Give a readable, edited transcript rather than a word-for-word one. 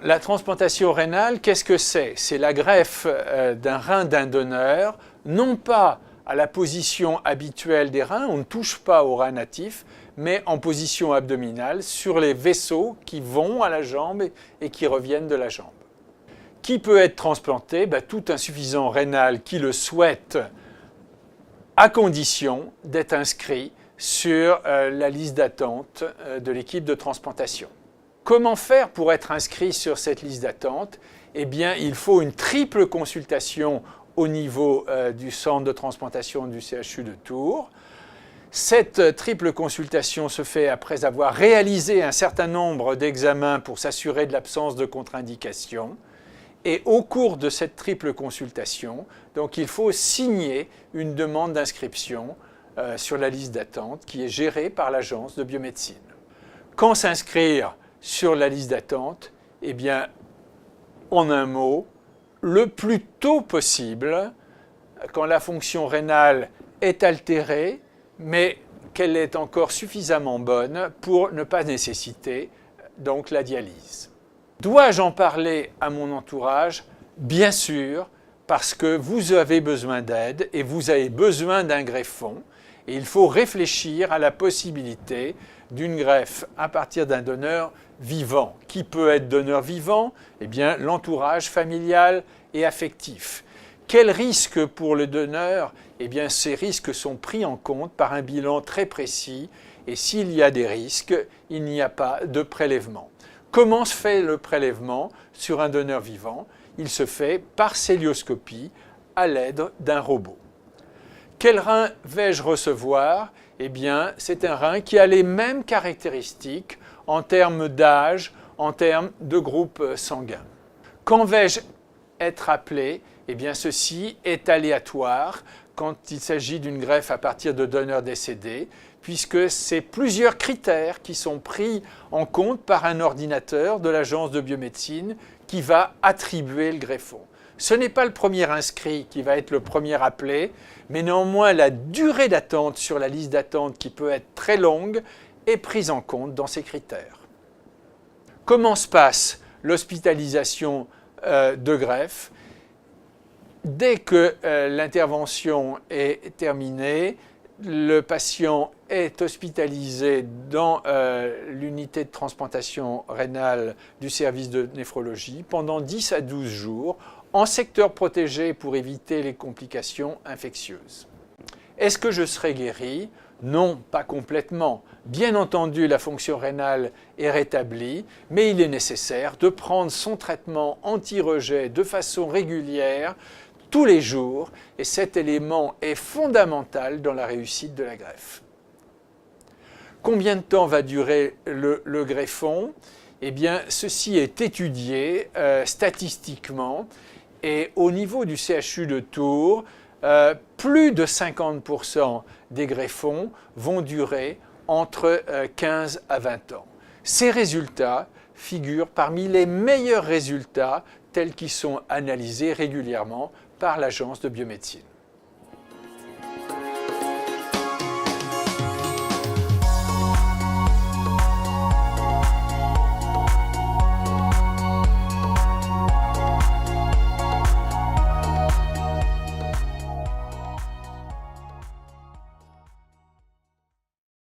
La transplantation rénale, qu'est-ce que c'est? C'est la greffe d'un rein d'un donneur, non pas à la position habituelle des reins, on ne touche pas au rein natif, mais en position abdominale sur les vaisseaux qui vont à la jambe et qui reviennent de la jambe. Qui peut être transplanté? Tout insuffisant rénal qui le souhaite, à condition d'être inscrit sur la liste d'attente de l'équipe de transplantation. Comment faire pour être inscrit sur cette liste d'attente? Eh bien, il faut une triple consultation au niveau du centre de transplantation du CHU de Tours. Cette triple consultation se fait après avoir réalisé un certain nombre d'examens pour s'assurer de l'absence de contre-indication. Et au cours de cette triple consultation, donc, il faut signer une demande d'inscription sur la liste d'attente qui est gérée par l'Agence de biomédecine. Quand s'inscrire sur la liste d'attente? Eh bien, en un mot, le plus tôt possible, quand la fonction rénale est altérée, mais qu'elle est encore suffisamment bonne pour ne pas nécessiter donc la dialyse. Dois-je en parler à mon entourage? Bien sûr, parce que vous avez besoin d'aide et vous avez besoin d'un greffon. Et il faut réfléchir à la possibilité d'une greffe à partir d'un donneur vivant. Qui peut être donneur vivant? Eh bien, l'entourage familial et affectif. Quels risques pour le donneur? Eh bien, ces risques sont pris en compte par un bilan très précis et s'il y a des risques, il n'y a pas de prélèvement. Comment se fait le prélèvement sur un donneur vivant? Il se fait par cœlioscopie à l'aide d'un robot. Quel rein vais-je recevoir? Eh bien, c'est un rein qui a les mêmes caractéristiques en termes d'âge, en termes de groupe sanguin. Quand vais-je être appelé? Eh bien, ceci est aléatoire quand il s'agit d'une greffe à partir de donneurs décédés, puisque c'est plusieurs critères qui sont pris en compte par un ordinateur de l'Agence de biomédecine qui va attribuer le greffon. Ce n'est pas le premier inscrit qui va être le premier appelé, mais néanmoins la durée d'attente sur la liste d'attente qui peut être très longue est prise en compte dans ces critères. Comment se passe l'hospitalisation de greffe? Dès que l'intervention est terminée, le patient est hospitalisé dans l'unité de transplantation rénale du service de néphrologie pendant 10 à 12 jours en secteur protégé pour éviter les complications infectieuses. Est-ce que je serai guéri? Non, pas complètement. Bien entendu, la fonction rénale est rétablie, mais il est nécessaire de prendre son traitement anti-rejet de façon régulière tous les jours, et cet élément est fondamental dans la réussite de la greffe. Combien de temps va durer le greffon? Eh bien, ceci est étudié statistiquement, et au niveau du CHU de Tours, plus de 50% des greffons vont durer entre 15 à 20 ans. Ces résultats figurent parmi les meilleurs résultats tels qu'ils sont analysés régulièrement par l'Agence de biomédecine.